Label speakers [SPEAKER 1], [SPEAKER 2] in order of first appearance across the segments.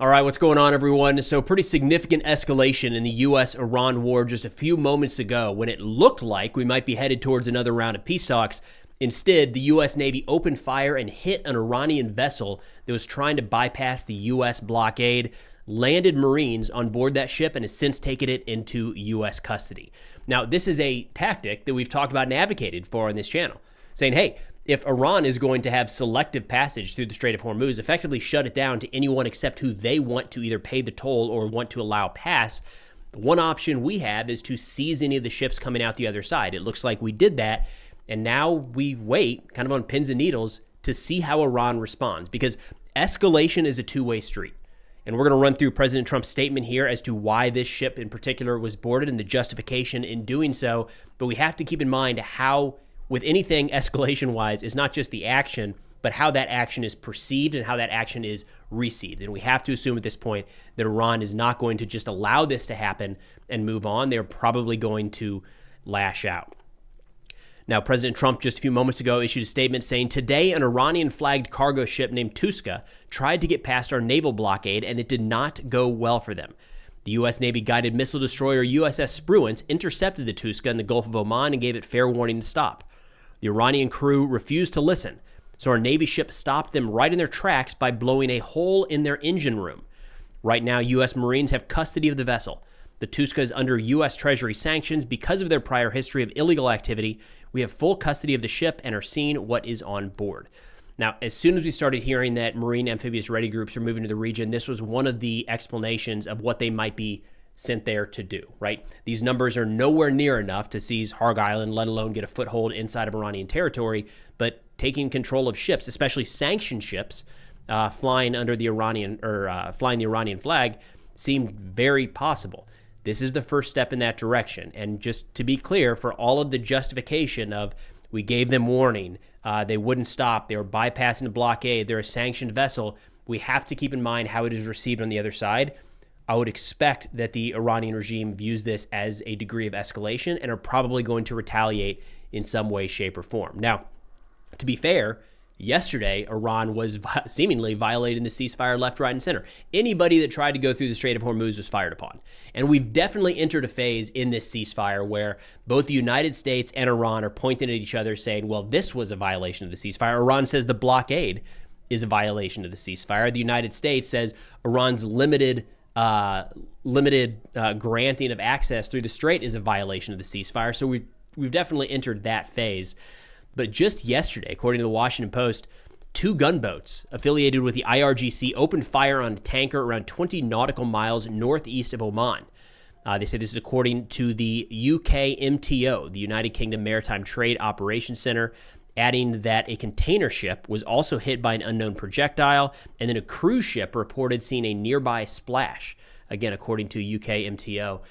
[SPEAKER 1] All right, what's going on, everyone? So pretty significant escalation in the U.S.-Iran war just a few moments ago when it looked like we might be headed towards another round of peace talks. Instead, the U.S. Navy opened fire and hit an Iranian vessel that was trying to bypass the U.S. blockade, landed Marines on board that ship, and has since taken it into U.S. custody. Now, this is a tactic that we've talked about and advocated for on this channel, saying, hey, if Iran is going to have selective passage through the Strait of Hormuz, effectively shut it down to anyone except who they want to either pay the toll or want to allow pass, one option we have is to seize any of the ships coming out the other side. It looks like we did that, and now we wait, kind of on pins and needles, to see how Iran responds, because escalation is a two-way street. And we're going to run through President Trump's statement here as to why this ship in particular was boarded and the justification in doing so. But we have to keep in mind how, with anything escalation-wise, is not just the action, but how that action is perceived and how that action is received. And we have to assume at this point that Iran is not going to just allow this to happen and move on. They're probably going to lash out. Now, President Trump just a few moments ago issued a statement saying, today an Iranian-flagged cargo ship named Tuska tried to get past our naval blockade, and it did not go well for them. The U.S. Navy guided missile destroyer USS Spruance intercepted the Tuska in the Gulf of Oman and gave it fair warning to stop. The Iranian crew refused to listen, so our Navy ship stopped them right in their tracks by blowing a hole in their engine room. Right now, U.S. Marines have custody of the vessel. The Tuska is under U.S. Treasury sanctions because of their prior history of illegal activity. We have full custody of the ship and are seeing what is on board. Now, as soon as we started hearing that Marine amphibious ready groups are moving to the region, this was one of the explanations of what they might be sent there to do, right? These numbers are nowhere near enough to seize Harg Island, let alone get a foothold inside of Iranian territory, but taking control of ships, especially sanctioned ships, flying under the Iranian flying the Iranian flag, seemed very possible. This is the first step in that direction. And just to be clear, for all of the justification of we gave them warning, they wouldn't stop, they were bypassing the blockade, they're a sanctioned vessel, we have to keep in mind how it is received on the other side. I would expect that the Iranian regime views this as a degree of escalation and are probably going to retaliate in some way, shape, or form. Now, to be fair, yesterday, Iran was seemingly violating the ceasefire left, right, and center. Anybody that tried to go through the Strait of Hormuz was fired upon. And we've definitely entered a phase in this ceasefire where both the United States and Iran are pointing at each other saying, well, this was a violation of the ceasefire. Iran says the blockade is a violation of the ceasefire. The United States says Iran's limited granting of access through the strait is a violation of the ceasefire. So we've definitely entered that phase. But just yesterday, according to the Washington Post, 2 gunboats affiliated with the IRGC opened fire on a tanker around 20 nautical miles northeast of Oman. They say this is according to the UK MTO, the United Kingdom Maritime Trade Operations Center, adding that a container ship was also hit by an unknown projectile, and then a cruise ship reported seeing a nearby splash, again, according to UK MTO.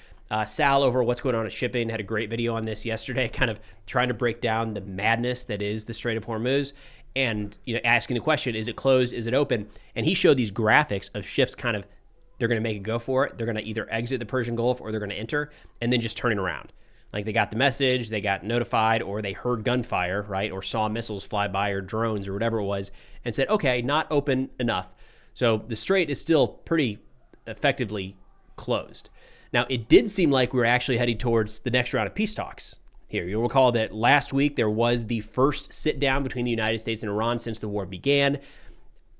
[SPEAKER 1] Sal over What's Going On at Shipping had a great video on this yesterday, kind of trying to break down the madness that is the Strait of Hormuz and, asking the question, is it closed, is it open? And he showed these graphics of ships kind of, they're going to make a go for it. They're going to either exit the Persian Gulf or they're going to enter, and then just turning around. Like they got the message, they got notified, or they heard gunfire, right? Or saw missiles fly by or drones or whatever it was and said, okay, not open enough. So the strait is still pretty effectively closed. Now, it did seem like we were actually heading towards the next round of peace talks here. You'll recall that last week there was the first sit down between the United States and Iran since the war began.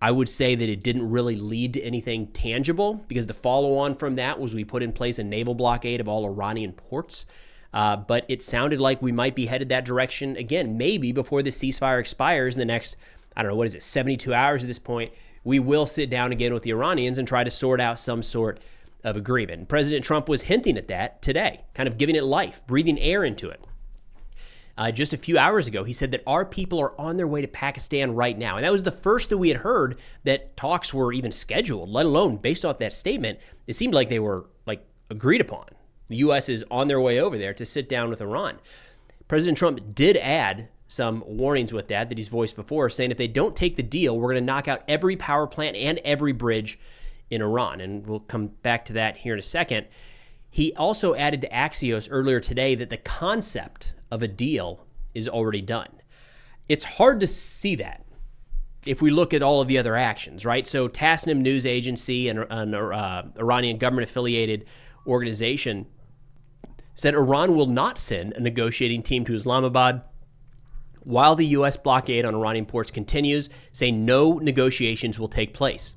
[SPEAKER 1] I would say that it didn't really lead to anything tangible because the follow on from that was we put in place a naval blockade of all Iranian ports. But it sounded like we might be headed that direction again, maybe before the ceasefire expires in the next, 72 hours at this point. We will sit down again with the Iranians and try to sort out some sort of agreement. And President Trump was hinting at that today, kind of giving it life, breathing air into it. Just a few hours ago, he said that our people are on their way to Pakistan right now. And that was the first that we had heard that talks were even scheduled, let alone based off that statement. It seemed like they were agreed upon. The U.S. is on their way over there to sit down with Iran. President Trump did add some warnings with that he's voiced before, saying if they don't take the deal, we're going to knock out every power plant and every bridge in Iran. And we'll come back to that here in a second. He also added to Axios earlier today that the concept of a deal is already done. It's hard to see that. if we look at all of the other actions, right? So Tasnim News Agency and an Iranian government-affiliated organization said Iran will not send a negotiating team to Islamabad while the U.S. blockade on Iranian ports continues, saying no negotiations will take place.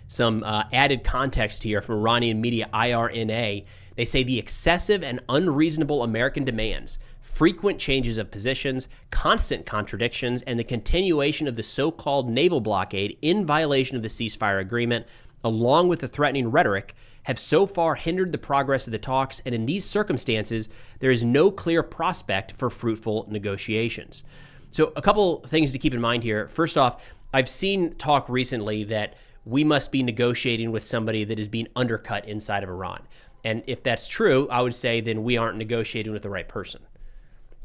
[SPEAKER 1] Some added context here from Iranian media IRNA. They say the excessive and unreasonable American demands, frequent changes of positions, constant contradictions, and the continuation of the so-called naval blockade in violation of the ceasefire agreement, along with the threatening rhetoric, have so far hindered the progress of the talks, and in these circumstances, there is no clear prospect for fruitful negotiations. So a couple things to keep in mind here. First off, I've seen talk recently that we must be negotiating with somebody that is being undercut inside of Iran. And if that's true, I would say then we aren't negotiating with the right person.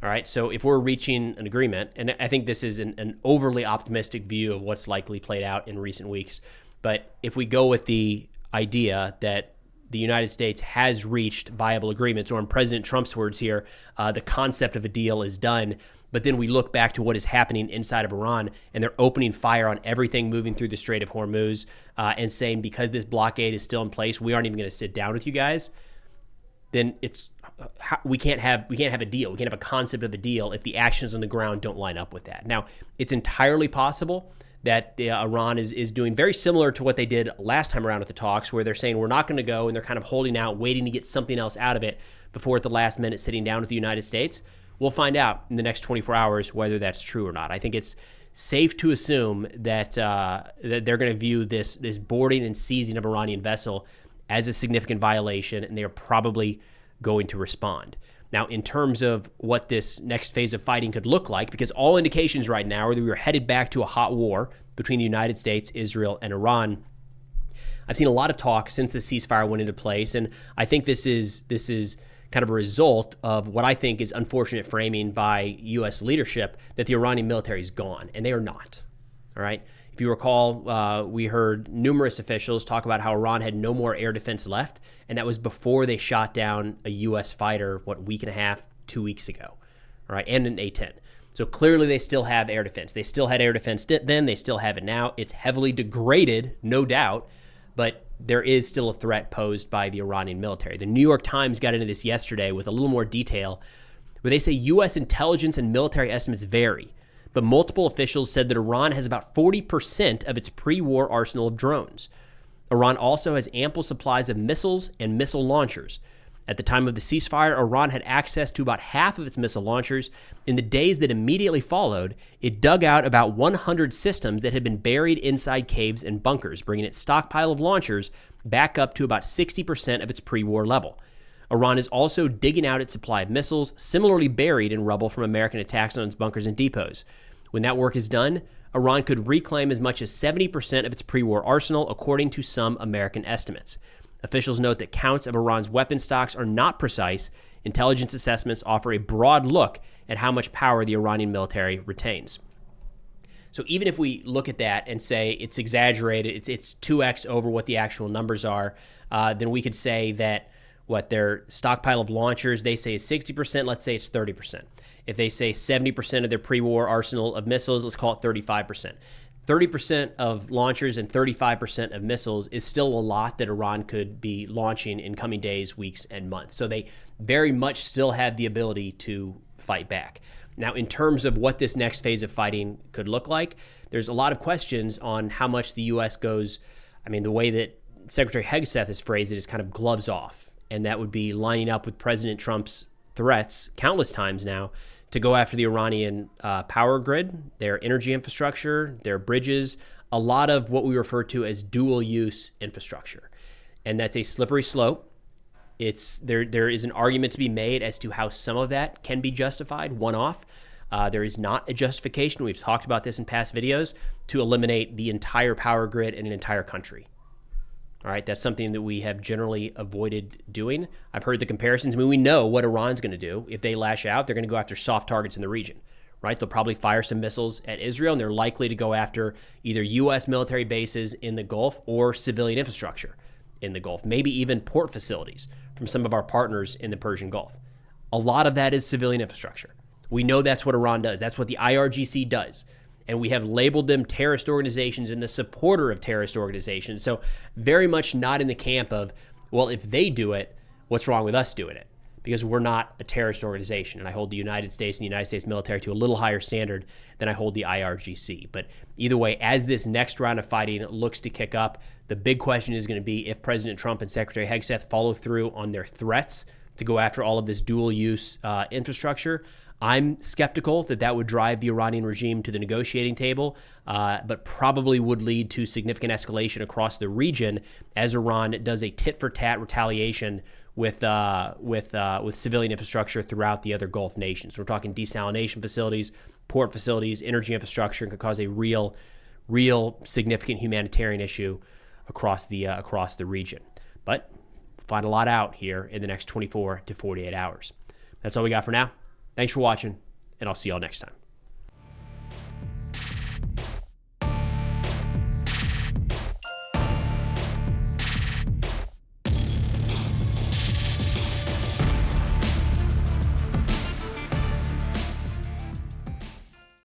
[SPEAKER 1] All right, so if we're reaching an agreement, and I think this is an overly optimistic view of what's likely played out in recent weeks, but if we go with the idea that the United States has reached viable agreements, or in President Trump's words here, the concept of a deal is done, but then we look back to what is happening inside of Iran, and they're opening fire on everything moving through the Strait of Hormuz, and saying because this blockade is still in place, we aren't even going to sit down with you guys. Then we can't have a deal. We can't have a concept of a deal if the actions on the ground don't line up with that. Now, it's entirely possible that Iran is doing very similar to what they did last time around at the talks, where they're saying we're not going to go, and they're kind of holding out, waiting to get something else out of it before at the last minute sitting down with the United States. We'll find out in the next 24 hours whether that's true or not. I think it's safe to assume that that they're going to view this boarding and seizing of Iranian vessel as a significant violation, and they are probably going to respond. Now, in terms of what this next phase of fighting could look like, because all indications right now are that we are headed back to a hot war between the United States, Israel, and Iran. I've seen a lot of talk since the ceasefire went into place, and I think this is kind of a result of what I think is unfortunate framing by U.S. leadership that the Iranian military is gone, and they are not. All right. If you recall, we heard numerous officials talk about how Iran had no more air defense left, and that was before they shot down a U.S. fighter, week and a half, 2 weeks ago, all right, and an A-10. So clearly they still have air defense. They still had air defense then. They still have it now. It's heavily degraded, no doubt, but there is still a threat posed by the Iranian military. The New York Times got into this yesterday with a little more detail, where they say U.S. intelligence and military estimates vary, but multiple officials said that Iran has about 40% of its pre-war arsenal of drones. Iran also has ample supplies of missiles and missile launchers. At the time of the ceasefire, Iran had access to about half of its missile launchers. In the days that immediately followed, it dug out about 100 systems that had been buried inside caves and bunkers, bringing its stockpile of launchers back up to about 60% of its pre-war level. Iran is also digging out its supply of missiles, similarly buried in rubble from American attacks on its bunkers and depots. When that work is done, Iran could reclaim as much as 70% of its pre-war arsenal, according to some American estimates. Officials note that counts of Iran's weapon stocks are not precise. Intelligence assessments offer a broad look at how much power the Iranian military retains. So even if we look at that and say it's exaggerated, it's 2x over what the actual numbers are, then we could say that their stockpile of launchers, they say is 60%, let's say it's 30%. If they say 70% of their pre-war arsenal of missiles, let's call it 35%. 30% of launchers and 35% of missiles is still a lot that Iran could be launching in coming days, weeks, and months. So they very much still have the ability to fight back. Now, in terms of what this next phase of fighting could look like, there's a lot of questions on how much the U.S. goes. I mean, the way that Secretary Hegseth has phrased it is kind of gloves off, and that would be lining up with President Trump's threats countless times now to go after the Iranian power grid, their energy infrastructure, their bridges, a lot of what we refer to as dual-use infrastructure. And that's a slippery slope. There is an argument to be made as to how some of that can be justified, one-off. There is not a justification, we've talked about this in past videos, to eliminate the entire power grid in an entire country. All right, that's something that we have generally avoided doing. I've heard the comparisons. I mean, we know what Iran's going to do. If they lash out, they're going to go after soft targets in the region, right? They'll probably fire some missiles at Israel, and they're likely to go after either U.S. military bases in the Gulf or civilian infrastructure in the Gulf, maybe even port facilities from some of our partners in the Persian Gulf. A lot of that is civilian infrastructure. We know that's what Iran does. That's what the IRGC does. and we have labeled them terrorist organizations and the supporter of terrorist organizations. So very much not in the camp of, well, if they do it, what's wrong with us doing it? Because we're not a terrorist organization, and I hold the United States and the United States military to a little higher standard than I hold the IRGC. But either way, as this next round of fighting looks to kick up, the big question is going to be if President Trump and Secretary Hegseth follow through on their threats to go after all of this dual-use infrastructure. I'm skeptical that that would drive the Iranian regime to the negotiating table, but probably would lead to significant escalation across the region as Iran does a tit-for-tat retaliation with civilian infrastructure throughout the other Gulf nations. We're talking desalination facilities, port facilities, energy infrastructure, and could cause a real significant humanitarian issue across the region. But we'll find a lot out here in the next 24 to 48 hours. That's all we got for now. Thanks for watching, and I'll see y'all next time.